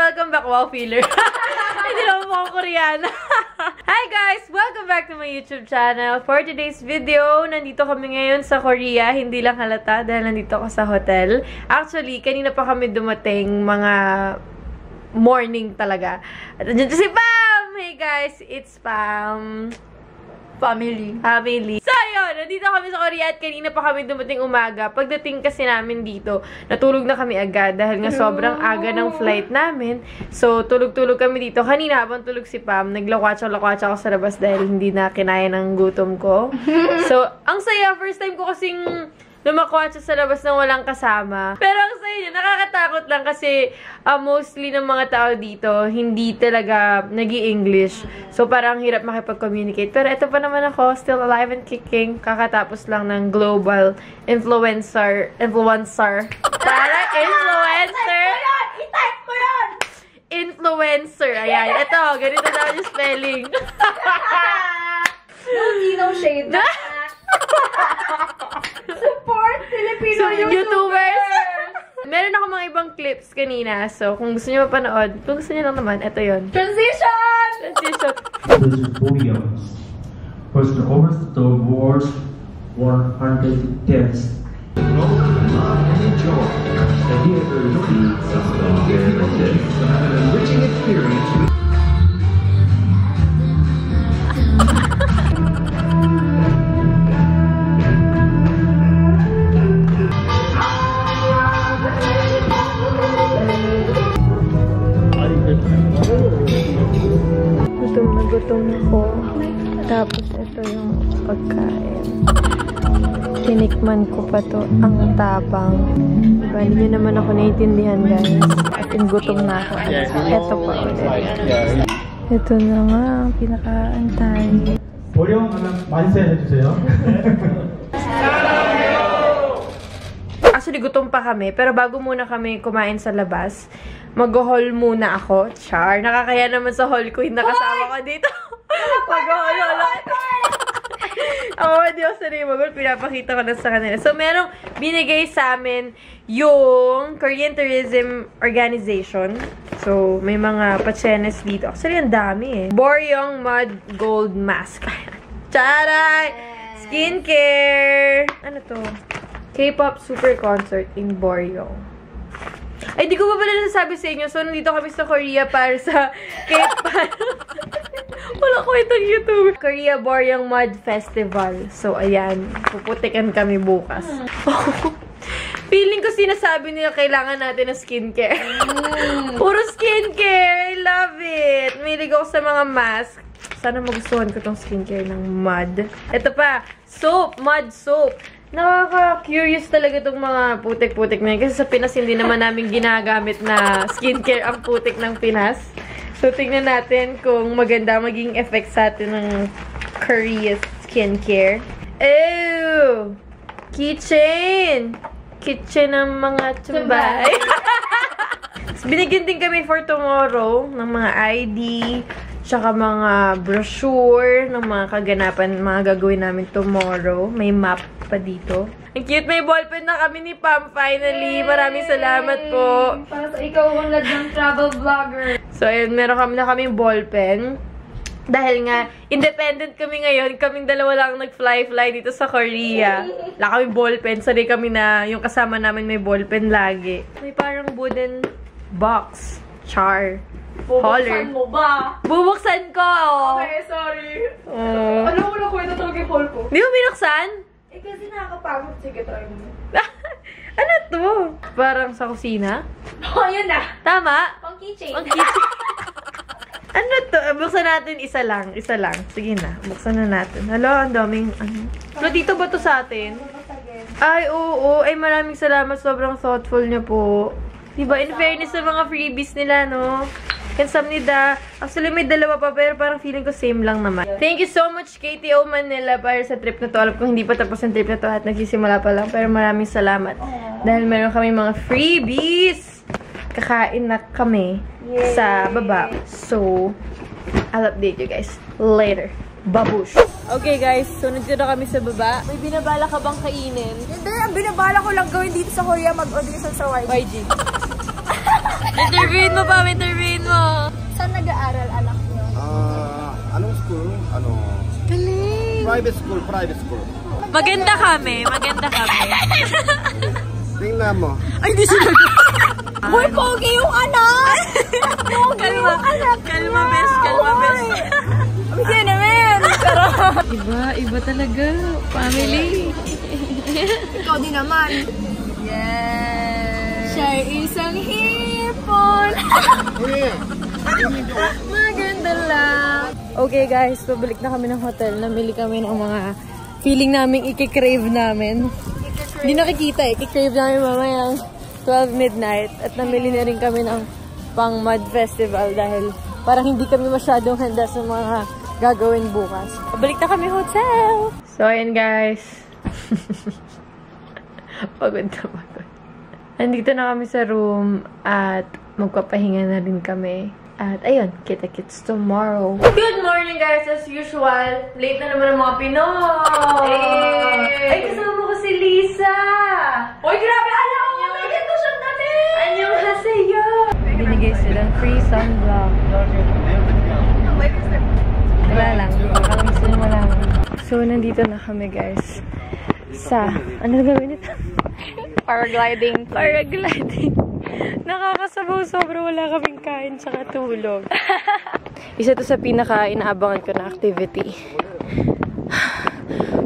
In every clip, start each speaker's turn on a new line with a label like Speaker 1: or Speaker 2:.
Speaker 1: Welcome back, wow feeler. Hindi naman po ako Koreana. Hi guys! Welcome back to my YouTube channel. For today's video, nandito kami ngayon sa Korea. Hindi lang halata dahil nandito ako sa hotel. Actually, kanina pa kami dumating, mga morning talaga. At nandiyan si Pam! Hey guys, it's Pam. Family. So, yun. Nandito kami sa Korea at kanina pa kami dumating umaga. Pagdating kasi namin dito, natulog na kami agad dahil nga sobrang aga ng flight namin. So, tulog-tulog kami dito. Kanina habang tulog si Pam, naglakwatsya-lakwatsa ako sa labas dahil hindi na kinaya ng gutom ko. So, ang saya. First time ko kasing lumakwatsa sa labas nang walang kasama. Pero ang saya niya, nakakatakot lang kasi mostly ng mga tao dito, hindi talaga nag-i-English. So, parang hirap makipag-communicate. Pero ito pa naman ako, still alive and kicking. Kakatapos lang ng global influencer. Parang influencer!
Speaker 2: I-type mo yun!
Speaker 1: Influencer. Ayan. Ito, ganito na yung spelling.
Speaker 2: No shade. Support Filipino YouTubers!
Speaker 1: Meron ako mga ibang clips kanina. So, kung gusto niyo mapanood, kung gusto niyo lang naman, ito yun.
Speaker 2: Transition!
Speaker 3: The podiums was over the world's 110th. Enjoy. The theater is an enriching experience.
Speaker 1: Gutom ako. Tapos ito yung pagkain. Tinikman ko pa to. Ang tapang. Diba, hindi nyo naman ako naiintindihan, guys. At gutom na ako. Ito pa ulit. Ito na nga ang pinakaantay.
Speaker 3: 보령하면 만세 해주세요.
Speaker 1: Actually, gutom pa kami. Pero bago muna kami kumain sa labas, mag-haul muna ako. Char. Nakakaya naman sa haul ko. Hindi nakasama ko dito. Mag-haul ako. Oo, di ako sanay mag-haul. Pinapakita ko lang sa kanila. So, merong binigay sa amin yung Korean Tourism Organization. So, may mga pachenes dito. Actually, ang dami eh. Boryong Mud Gold Mask. Charay! Skincare! Ano to? K-pop Super Concert in Boryong. Ay, di ko pa pala nasasabi sa inyo. So, nandito kami sa Korea para sa K-pop. Wala ko itong YouTube. Korea Boryong Mud Festival. So, ayan. Puputikan kami bukas. Feeling ko sinasabi nila kailangan natin ng skincare. Puro skincare. I love it. Mahilig ako sa mga mask. Sana magustuhan ko tong skincare ng mud. Ito pa. Soap. Mud soap. Nakaka-curious talaga itong mga putik-putik na yun. Kasi sa Pinas, hindi naman namin ginagamit na skincare ang putik ng Pinas. So, tingnan natin kung maganda maging effect sa atin ng Korea skincare. Ew! Keychain! Kitchen ng mga tumbay. Binigyan din kami for tomorrow ng mga ID, tsaka mga brochure ng mga kaganapan, mga gagawin namin tomorrow. May map pa dito. Ang cute, may ballpen na kami ni Pam finally. Maraming salamat po.
Speaker 2: Para sa ikaw ang ng travel vlogger.
Speaker 1: So, ayun, meron kami na kaming ballpen. Dahil nga, independent kami ngayon. Kaming dalawa lang nag-fly-fly dito sa Korea. Wala kaming ballpen. Sorry kami na yung kasama namin may ballpen lagi. May parang wooden box. Char.
Speaker 2: Bubuksan mo ba?
Speaker 1: Bubuksan ko!
Speaker 2: Okay, sorry. Alam mo na kwento talaga yung haul ko.
Speaker 1: Di mo binuksan?
Speaker 2: Eh, kasi nakakapagod. Sige, try mo.
Speaker 1: Ano to? Parang sa kusina?
Speaker 2: Oh, yun na.
Speaker 1: Tama?
Speaker 2: Pang keychain.
Speaker 1: Ang kitchen. Ano to? Buksan natin isa lang. Isa lang. Sige na. Buksan na natin. Hala, ang daming ano. So, dito ba to sa atin? Ay, oo. Ay, maraming salamat. Sobrang thoughtful niyo po. Diba? In fairness sa mga freebies nila, no? Kansamnida. Actually, may dalawa pa, pero parang feeling ko same lang naman. Thank you so much, KTO Manila, para sa trip na to. Alam ko hindi pa tapos ang trip na to at nagsisimula pa lang, pero maraming salamat. Dahil meron kami mga freebies. Kakain na kami sa baba. So, I'll update you guys later. Babush! Okay guys, sunod na kami sa baba. May binabala ka bang kainin?
Speaker 2: Hindi, ang binabala ko lang gawin dito sa Korea, mag-audition sa YG.
Speaker 1: Interviewin mo pa, interviewin mo!
Speaker 2: Saan nag-aaral anak niyo?
Speaker 4: Anong school?
Speaker 1: Galing!
Speaker 4: Private school.
Speaker 1: Maganda kami.
Speaker 4: Tingnan mo.
Speaker 1: Ay, di sila.
Speaker 2: Uy, pogi yung anak!
Speaker 1: Kalma, best.
Speaker 2: Kasi naman!
Speaker 1: Iba talaga. Family.
Speaker 2: Ikaw din naman. Yes! Siya isang hipon!
Speaker 1: Maganda lang. Okay guys, pabalik na kami ng hotel. Namili kami ng mga feeling namin i-crave namin. Hindi nakikita eh. I-crave namin mamayang 12 midnight. At namili na rin kami ng pang Mud Festival dahil parang hindi kami masyadong handa sa mga gagawin bukas. Pabalik na kami hotel! So, ayan guys. Pagod. Nandito na kami sa room at magpapahinga na rin kami. At ayun, kita-kits tomorrow. Good morning guys! As usual, late na naman ang mga Pinoy! Ay, kasama mo ko si Lisa!
Speaker 2: Uy, grabe! Alam mo! May ganito siyang damit!
Speaker 1: Anyong haseyo! Binigay silang free sunblock. Wala lang. Parang gusto nyo wala lang. So, nandito na kami guys. Sa, ano gawin ito?
Speaker 2: Paragliding.
Speaker 1: Nakakasabaw, sobrang wala kaming kain sa tulog. Isa to sa pinaka-inaabangan ko na activity.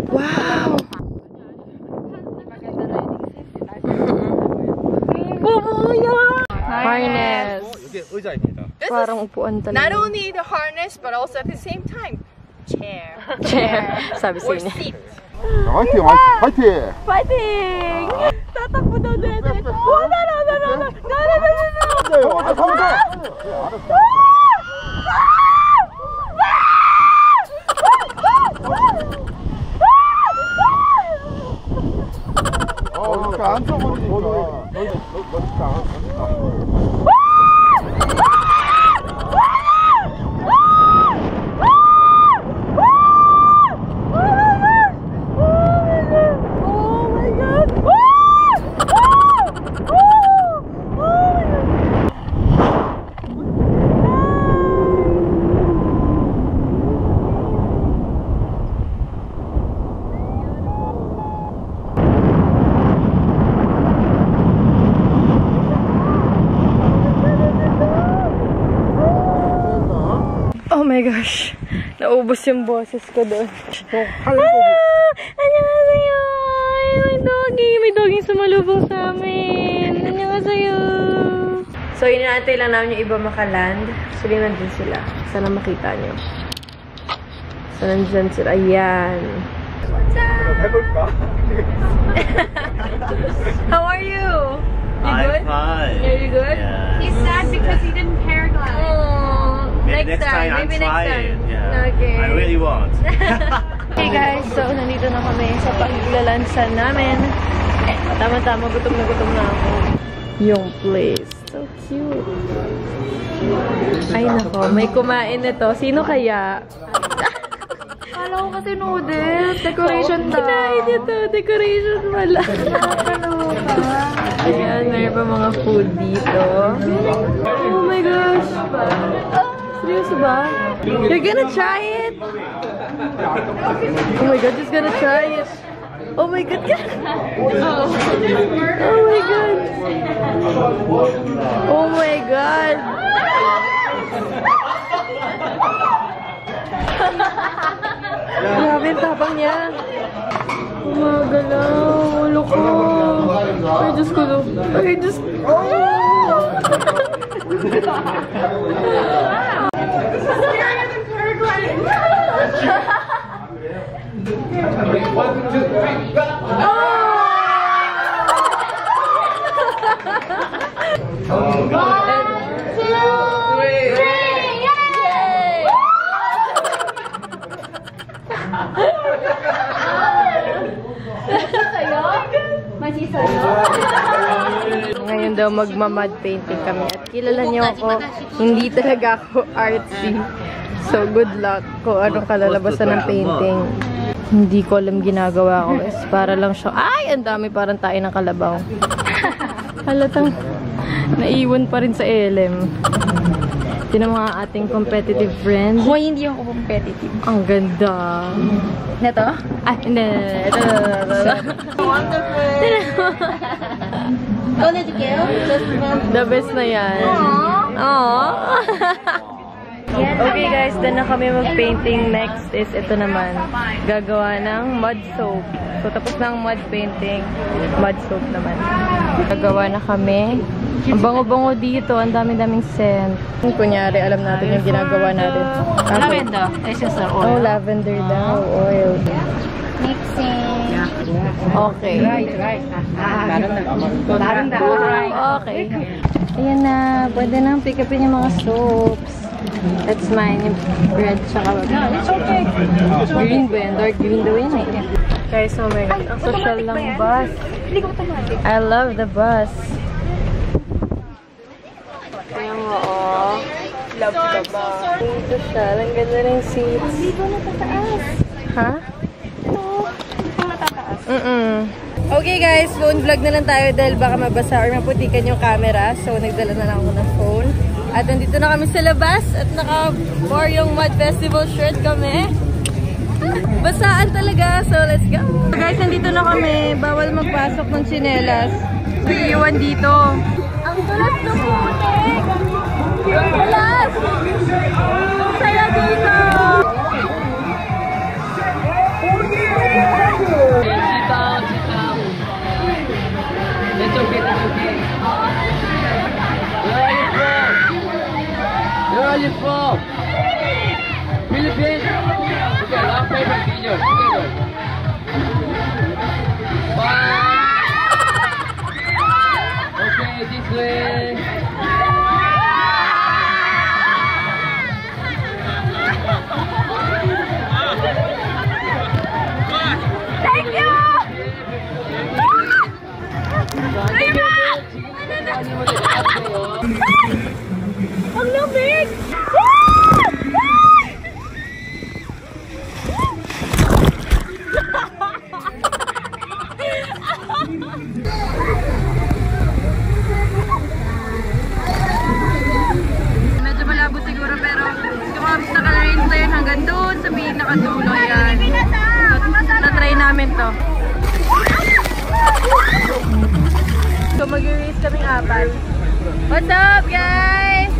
Speaker 1: Wow! Harness! Parang upuan talaga.
Speaker 2: Not only the harness, but also at the same time, chair.
Speaker 1: Sabi sa inyo.
Speaker 2: Seat.
Speaker 4: 화이팅!
Speaker 1: Fighting! Tatakbo daw din. Oh my gosh. Naubos yung boses ko doon. Annyeonghaseyo! May doggy sumalubong sa amin. Annyeonghaseyo! So, inaantay lang namin yung iba makaland. Actually, nandun sila. Sana makita nyo. So, nandyan sila. Ayan. What's up? How are you? You good?
Speaker 5: I'm fine.
Speaker 1: Are you good?
Speaker 5: Yeah.
Speaker 2: He's sad because he didn't paraglide.
Speaker 1: Oh,
Speaker 5: Maybe next time.
Speaker 1: Maybe
Speaker 5: I'm
Speaker 1: next
Speaker 5: trying.
Speaker 1: time.
Speaker 5: Yeah.
Speaker 1: Okay.
Speaker 5: I really want.
Speaker 1: Hey guys, so nandito na kami sa paglalansan namin. Tama-tama, gutom na ako. Yung place. So cute. Ay nako, may kumain na to. Sino kaya?
Speaker 2: Kala ko kasi noodles. Decoration daw.
Speaker 1: Kinain ito. Decoration wala. Ayan, mayroon pa mga food dito. Oh my gosh. Seryoso ba? You're gonna try it? Oh my god, just gonna try it. Oh my god. Oh my god. Oh my god. Grabe, tapang niya. Gumagalaw. Ulo ko. Ay, Diyos ko. Ay, Diyos ko. Ngayon daw magmamud painting kami at kilala niyo ako, hindi talaga ako artsy. So, good luck kung anong kalalabasan ng painting. Hindi ko alam ginagawa ko. Para lang siya, ay! Ang dami parang tayo ng kalabaw. Halatang naiwan pa rin sa LM. Tinan mga ating competitive friend.
Speaker 2: Hoy, hindi ako competitive.
Speaker 1: Ang ganda.
Speaker 2: Neto?
Speaker 1: Ah, hindi. Ito.
Speaker 2: Wonderful. Go na to kill.
Speaker 1: The best na yan. Aww. Okay guys, done na kami mag-painting. Next is ito naman. Gagawa ng mud soap. So tapos na ang mud painting. Mud soap naman. Gagawa na kami. Ang bango-bango dito. Ang dami-daming scent. Kunyari, alam natin yung ginagawa natin.
Speaker 2: Lavender. Essential oil.
Speaker 1: Oh, lavender daw. Oil.
Speaker 2: Mixing.
Speaker 1: Okay.
Speaker 2: Right.
Speaker 1: Okay. Ayan na. Pwede nang pick upin yung mga soaps. That's mine. Yung red tsaka
Speaker 2: It's okay.
Speaker 1: green ba yan? Dark green daw yun eh. Guys, oh my God. Ang social ng bus.
Speaker 2: Hindi ko automatic.
Speaker 1: I love the bus. Ayan mo, oh. Love the bus. Dito siya. Ang ganda rin seats.
Speaker 2: Dito natataas.
Speaker 1: Ha?
Speaker 2: Ito. Ito natataas.
Speaker 1: Okay guys, phone vlog na lang tayo dahil baka mabasa or maputikan yung camera. So, nagdala na lang ako ng phone. At nandito na kami sa labas at naka-bar yung Mud Festival shirt kami. Basaan talaga, so let's go! So guys, nandito na kami. Bawal magpasok ng tsinelas. Iiwan dito.
Speaker 2: Ang tulas ng putik! Ang tulas! Ang saya dito!
Speaker 5: It's okay. Where are you from? Philippines? Okay, last favorite video. Together. Bye. Okay, this way.
Speaker 2: Thank you! Ang lamig!
Speaker 1: Medyo malabo siguro pero kumabis na ka-rain plan hanggang doon sa pinakadulo yan. Na-try namin to. So mag-race kaming apat. What's up guys?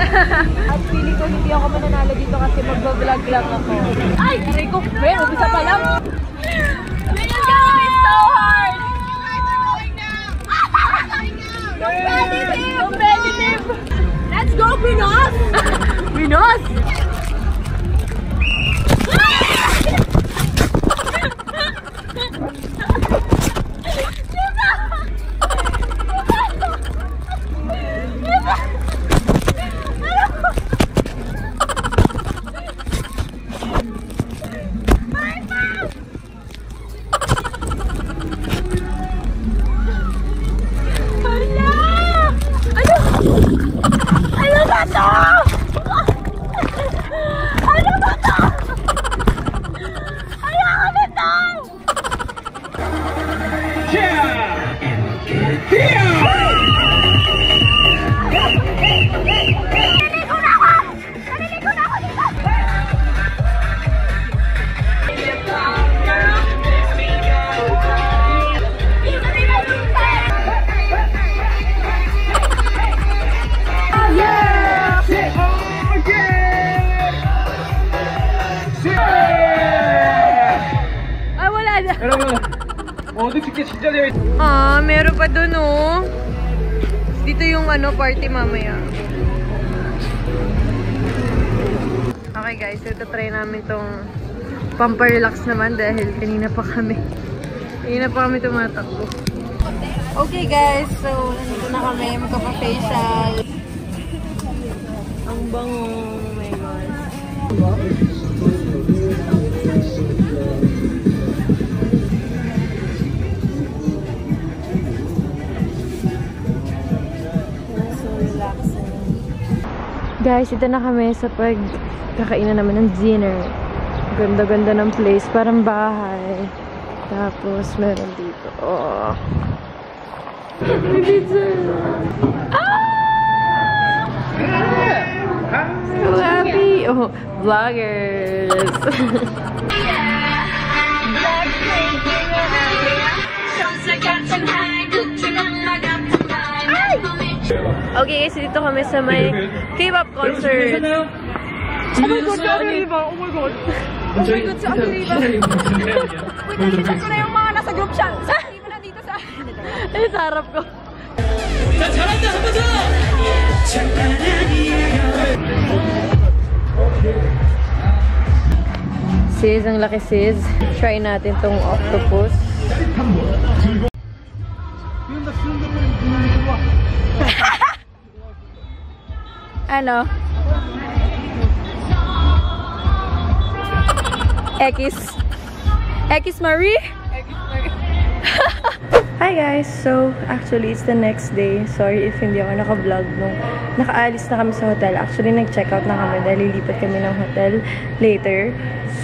Speaker 1: At feeling ko hindi ako mananalo dito kasi mag-vlog lang ako.
Speaker 2: Ay! Aray ko! Pero, umpisa pa lang! Let's go! It's so hard! Competitive! Competitive! Let's go, Pinos!
Speaker 1: Pinos! Ah, meron pa dun oh. Dito yung ano, party mamaya. Okay guys, ito try namin tong pampa-relax naman dahil kanina pa kami tumatakbo. Okay guys, so nandito na kami, magpa-facial. Ang bango, oh my God. So relaxing. Guys, ito na kami sa pagkakainan naman ng dinner. Ganda-ganda ng place. Parang bahay. Tapos, meron dito. Oh. May pizza. Ah! So happy. Oh, vloggers. Okay guys, dito kami sa may K-pop concert.
Speaker 2: Oh my God, si Agriba! Oh my God! Oh my God, si Agriba! Wait, nakita ko na yung mga nasa group chat. Si Agriba na dito sa...
Speaker 1: Ay, sa harap ko. Sis, ang laki sis. Try natin tong octopus. Ano? X Marie? Hi guys! So, actually, it's the next day. Sorry if hindi ako naka-vlog nung nakaalis na kami sa hotel. Actually, nag-check out na kami dahil lilipat kami ng hotel later.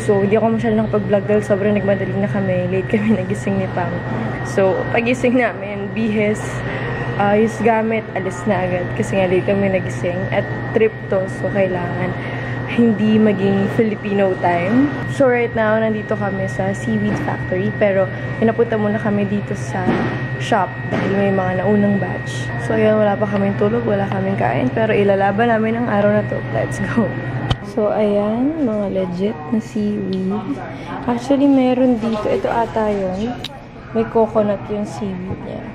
Speaker 1: So, hindi ako masyadong nakapag-vlog dahil sobrang nagmadali na kami. Late kami nagising ni Pam. So, pagising namin, bihis, yung gamit, alis na agad. Kasi nga late kami nagising. At trip to, so kailangan hindi maging Filipino time. So right now, nandito kami sa Seaweed Factory. Pero pinapunta muna kami dito sa shop dahil may mga naunang batch. So ayun, wala pa kaming tulog, wala kaming kain. Pero ilalaban namin ang araw na to. Let's go! So ayan, mga legit na seaweed. Actually, meron dito. Ito ata yun. May coconut yung seaweed niya.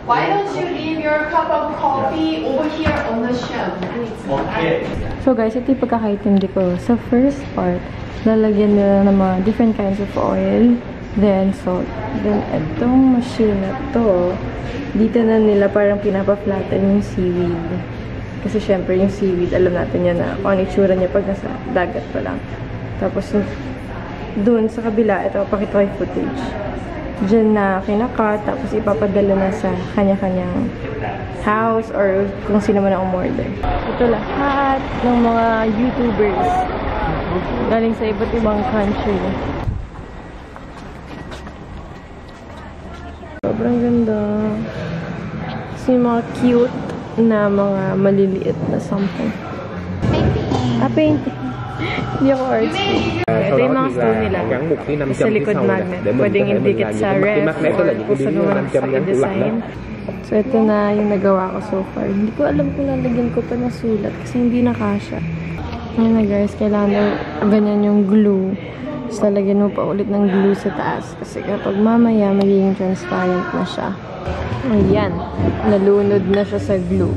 Speaker 6: Why don't you leave your cup of coffee over here on the shelf?
Speaker 3: Okay.
Speaker 1: So guys, ito yung pagkakaintindi ko. Sa first part, lalagyan nila ng mga different kinds of oil, then salt. Then itong machine na to, dito na nila parang pinapa-flatten yung seaweed. Kasi syempre yung seaweed, alam natin yan na kung ano itsura niya pag nasa dagat pa lang. Tapos dun sa kabila, ito, pakita ko yung footage. Diyan na kinakat, tapos ipapadala na sa kanya-kanyang house or kung sino man ang umorder. Ito lahat ng mga YouTubers galing sa iba't ibang country. Sobrang ganda. Kasi yung mga cute na mga maliliit na something. Painting. Hindi ako artsy. Ito yung mga stone nila. Sa likod magnet. Pwedeng indikit sa ref or kung saan naman sa i-design. So, ito na yung nagawa ko so far. Hindi ko alam kung lalagyan ko pa ng sulat kasi hindi nakasya. Ayan na guys, kailangan ganyan yung glue. Tapos lalagyan mo pa ulit ng glue sa taas. Kasi kapag mamaya, magiging transparent na siya. Ayan. Nalunod na siya sa glue.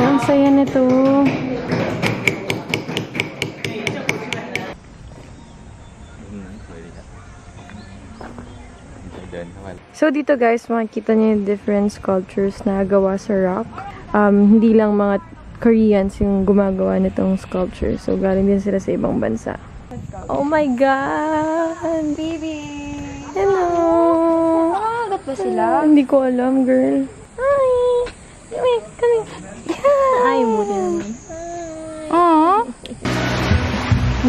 Speaker 1: Ang saya nito. So, dito guys, makikita niyo yung different sculptures na gawa sa rock. Hindi lang mga Koreans yung gumagawa nitong sculpture. So, galing din sila sa ibang bansa. Oh my God!
Speaker 2: Baby!
Speaker 1: Hello!
Speaker 2: Nakagat ba sila?
Speaker 1: Hindi ko alam, girl. Hi! Wait, kami. Yeah! Ay, buti naman. Aww!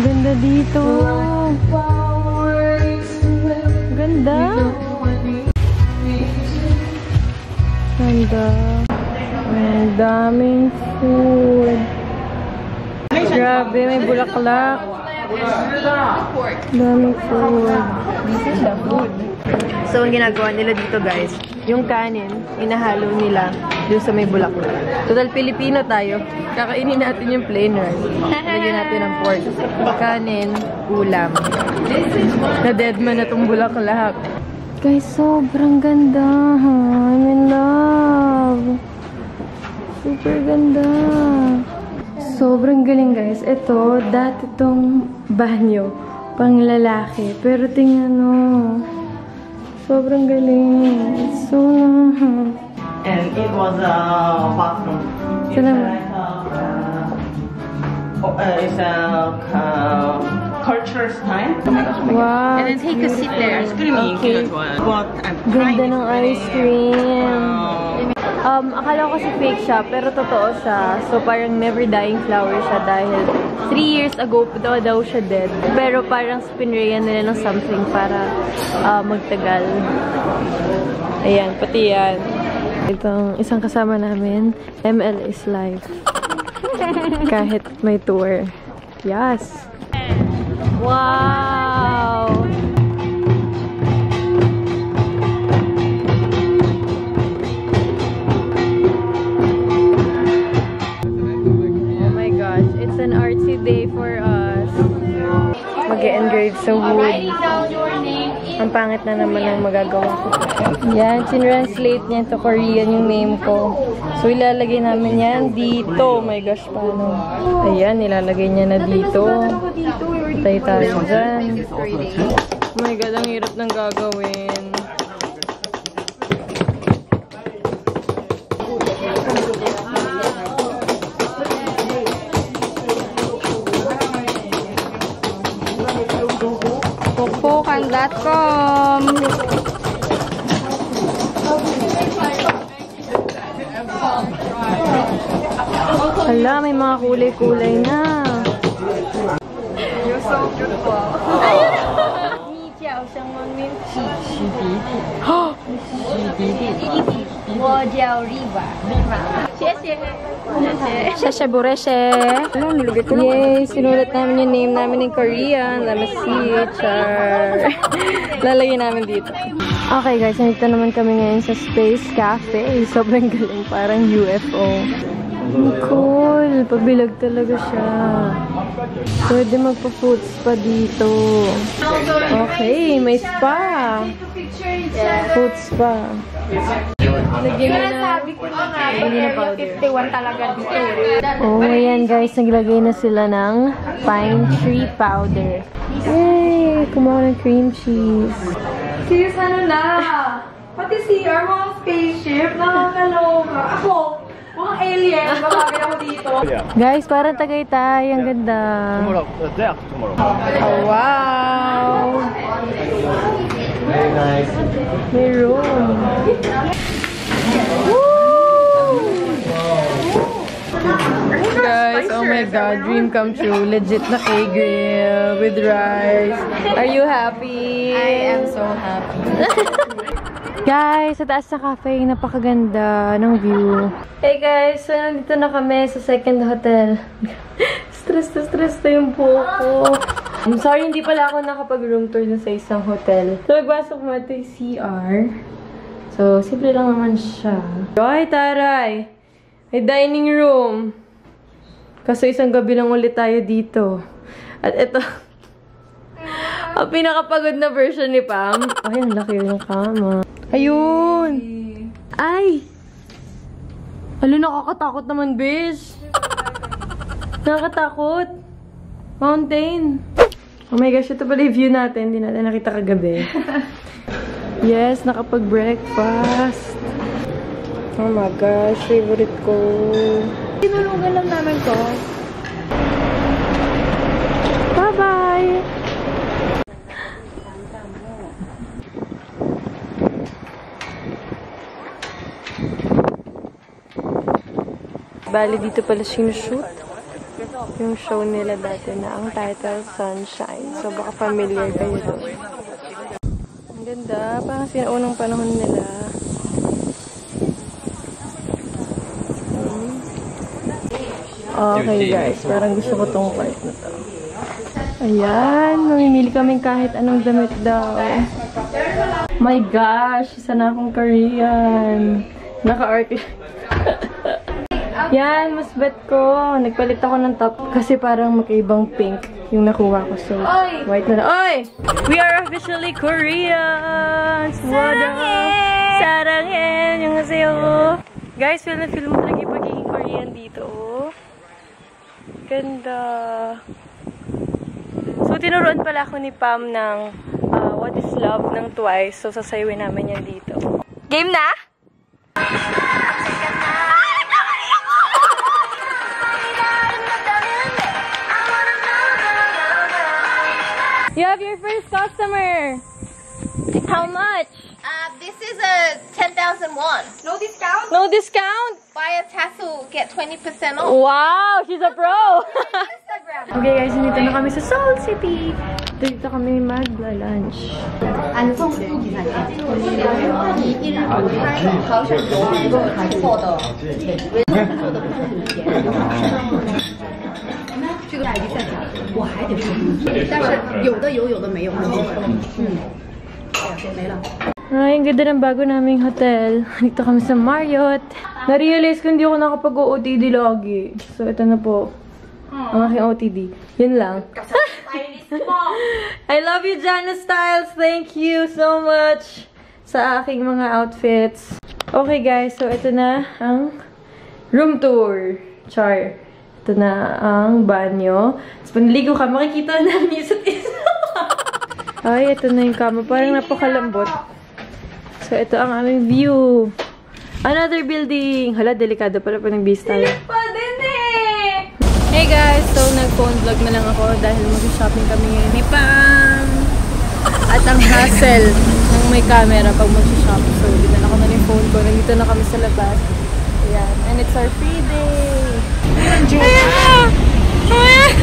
Speaker 1: Ganda dito. Ganda. Ganda. Ang daming food. Grabe, may bulaklak. Daming food. So, ang ginagawa nila dito, guys, yung kanin, inahalo nila doon sa may bulaklak. Total Pilipino tayo. Kakainin natin yung plain rice. Lagyan natin ng pork. Kanin, ulam. Na-deadman na tong bulaklak. Guys, sobrang ganda. I'm in love. Super ganda. Sobrang galing, guys. Ito, dati tong banyo. Pang lalaki. Pero tingnan mo. Sobrang galing. It's so long.
Speaker 7: And it was a bathroom.
Speaker 1: Salamat.
Speaker 7: It's a cultural style.
Speaker 1: Wow.
Speaker 7: And then take a seat there. Ice cream
Speaker 1: Okay.
Speaker 7: What I'm
Speaker 1: Ganda ng ice cream. Akala ko kasi fake siya, pero totoo siya. So, parang never dying flower siya dahil 3 years ago daw siya dead. Pero parang spinrayan nila ng something para magtagal. Ayan, pati yan. Itong isang kasama namin, ML is live. Kahit may tour. Yes! Wow! It's an artsy day for us. Mag-e-engrave sa wood. Ang pangit na naman ang magagawa ko. Yan, sinranslate niya to Korean yung name ko. So, ilalagay namin yan dito. Oh my gosh, paano? Ayan, ilalagay niya na dito. Patay tayo dyan. Oh my God, ang hirap ng gagawin.
Speaker 2: Pokpokan.com.
Speaker 1: Hala, may mga kulay-kulay na.
Speaker 2: You're so beautiful.
Speaker 1: Sheshe Boreshe. Yay! Sinulat namin yung name namin in Korean. Let me see. Char. Lalagyan namin dito. Okay guys, nandito naman kami ngayon sa Space Cafe. Sobrang galing. Parang UFO. Cool. Pabilag talaga siya. Pwede magpa-food spa dito. Okay, may spa. Food spa. Lagyan na.
Speaker 2: Sabi ko na nga, Area 51 talaga dito.
Speaker 1: Oh, ayan guys. Naglagay na sila ng pine tree powder. Yay! Kumuha ng cream cheese.
Speaker 2: Cheers, ano na? Pati CR, mga spaceship, nakakaloka. Ako, mga alien, babagay ako dito.
Speaker 1: Guys, parang Tagaytay. Ang ganda. Oh, wow!
Speaker 3: Very nice.
Speaker 1: May room. Guys, oh my God, dream come true. Legit na K-grill with rice. Are you happy?
Speaker 2: I am so happy.
Speaker 1: Guys, sa taas ng cafe, napakaganda ng view. Hey guys, so nandito na kami sa second hotel. Stress na yung buhok ko. I'm sorry, hindi pala ako nakapag-room tour dun sa isang hotel. So, magbasok mo ito yung CR. So, simple lang naman siya. Ay, taray! May dining room. Kaso isang gabi lang ulit tayo dito. At ito, ang pinakapagod na version ni Pam. Ay, ang laki yung kama. Ayun! Ay! Alo, nakakatakot naman, bitch! Nakakatakot! Mountain! Oh my gosh, ito pala yung view natin. Hindi natin nakita kagabi. Yes, nakapag-breakfast. Oh my gosh, favorite ko.
Speaker 2: Tinulungan lang namin ko.
Speaker 1: Bye-bye! Bali, dito pala sinushoot yung show nila dati na ang title Sunshine. So, baka familiar kayo doon. Ang ganda. Parang sinaunang panahon nila. Okay guys, parang gusto ko tong part na to. Ayan, mamimili kaming kahit anong damit daw. My gosh, isa na akong Korean. Naka-arc. Yan, mas bet ko. Nagpalit ako ng top kasi parang magkaibang pink yung nakuha ko. So, white na. Oy! We are officially Koreans! What up? Saranghen! Yung kasi ako. Guys, feel na feel mo talaga yung pagiging Korean dito. Ganda. So, tinuruan pala ako ni Pam ng What is Love ng Twice. So, sasayawin namin yan dito. Game na? You have your first customer. How much?
Speaker 8: This is a 10,000 won.
Speaker 2: No discount?
Speaker 1: No discount?
Speaker 8: Buy a tassel, get 20% off.
Speaker 1: Wow, she's a pro.
Speaker 2: Instagram.
Speaker 1: Okay guys, nandito na kami sa Seoul City. Dito kami magla-lunch. Ay, ang ganda ng bago naming hotel. Dito kami sa Marriott. Na-realize ko hindi ako nakapag-OOTD lagi. So, ito na po. Ang aking OTD. Yun lang. I love you, Jana Styles. Thank you so much sa aking mga outfits. Okay, guys. So, ito na ang room tour. Char. Ito na ang banyo. Tapos, panligo ka, makikita na namin yung isa't isa. Ay, ito na yung kama. Parang napakalambot. So, ito ang aming view. Another building. Hala, delikado pala pa ng vista.
Speaker 2: Pa din eh!
Speaker 1: Hey guys! So, nag-phone vlog na lang ako dahil mag-shopping kami ngayon ni Pam. At ang hassle ng may camera pag mag-shop. So, dinala ko na yung phone ko. Nandito na kami sa labas. Ayan. And it's our free day. Ayan! Ayan!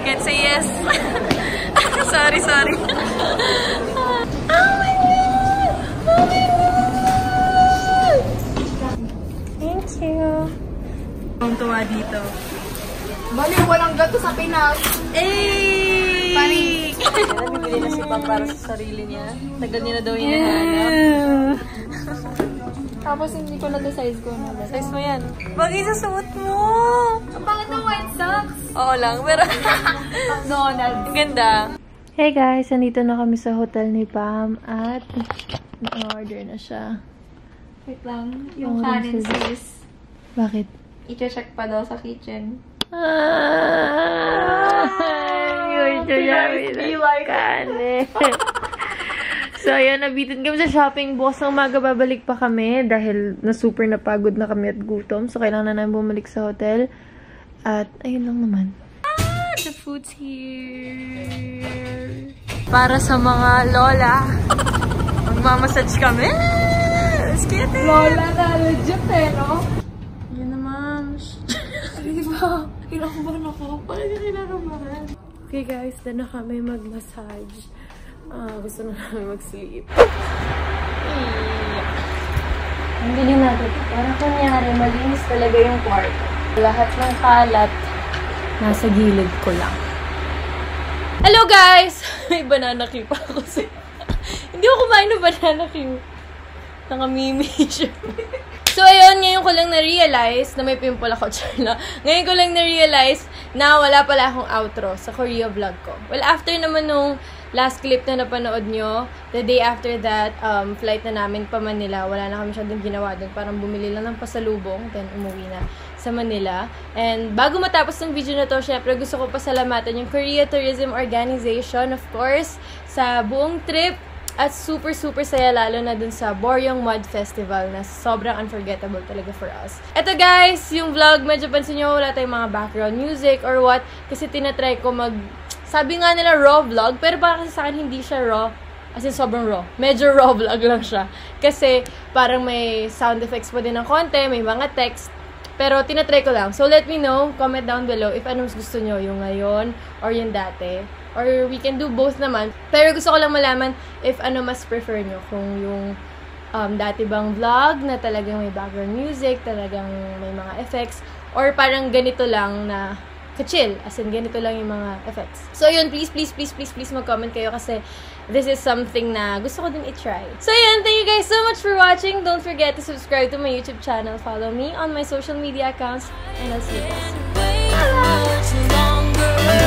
Speaker 1: Can't say yes. Sorry. Oh my God! Oh my God! Thank you. Ang tuwa dito.
Speaker 2: Bali, walang gato sa Pinas.
Speaker 1: Hey!
Speaker 2: Funny.
Speaker 1: Nabibili na si Pam para sa sarili niya. Tagal niya na daw yung hinahanap.
Speaker 2: Tapos hindi ko na size ko na.
Speaker 1: Size mo yan. Bagay sa suot mo!
Speaker 2: Ang pangit ng white socks.
Speaker 1: Oo lang, pero
Speaker 2: McDonald's.
Speaker 1: ang ganda. Hey guys, nandito na kami sa hotel ni Pam at na-order na siya.
Speaker 2: Wait lang. Yung
Speaker 1: Oh,
Speaker 2: kanin
Speaker 1: this is-
Speaker 2: sis.
Speaker 1: Bakit?
Speaker 2: I-check pa daw sa kitchen.
Speaker 1: So, ayan, nabitin kami sa shopping. Bukas ng umaga babalik pa kami dahil na super napagod na kami at gutom. So, kailangan na namin bumalik sa hotel. At, ayun lang naman. The food's here. Para sa mga lola, magmamassage kami. Let's get it.
Speaker 2: Lola na legit eh, no?
Speaker 1: Yun naman.
Speaker 2: Diba? Kinakabahan ako. Parang hindi kinakabahan.
Speaker 1: Okay guys, na kami mag-massage. Gusto na namin mag-sleep. Ang galing natin. Parang kunyari, malinis talaga yung kwarto. Lahat ng kalat, nasa gilid ko lang. Hello guys! May banana cue pa ako. Hindi ako kumain ng banana cue. Nakamimi siya. So, ayun, ngayon ko lang na-realize na may pimple ako, Charla. Ngayon ko lang na-realize na wala pala akong outro sa Korea vlog ko. Well, after naman nung last clip na napanood nyo, the day after that, flight na namin pa Manila. Wala na kami masyadong ginawa doon. Parang bumili lang ng pasalubong, then umuwi na sa Manila. And bago matapos ng video na to, syempre gusto ko pasalamatan yung Korea Tourism Organization, of course, sa buong trip. At super saya lalo na dun sa Boryong Mud Festival na sobrang unforgettable talaga for us. Eto guys, yung vlog, medyo pansin nyo wala tayong mga background music or what. Kasi tinatry ko sabi nga nila raw vlog, pero baka kasi sa akin hindi siya raw. As in sobrang raw. Medyo raw vlog lang siya. Kasi parang may sound effects pa din ng konti, may mga text. Pero tinatry ko lang. So let me know, comment down below if anong gusto nyo, yung ngayon or yung dati. Or we can do both naman. Pero gusto ko lang malaman if ano mas prefer nyo. Kung yung dati bang vlog na talagang may background music, talagang may mga effects, or parang ganito lang na ka-chill. As in, ganito lang yung mga effects. So yun, please mag-comment kayo kasi this is something na gusto ko din i-try. So yun, thank you guys so much for watching. Don't forget to subscribe to my YouTube channel. Follow me on my social media accounts. And I'll see you guys soon.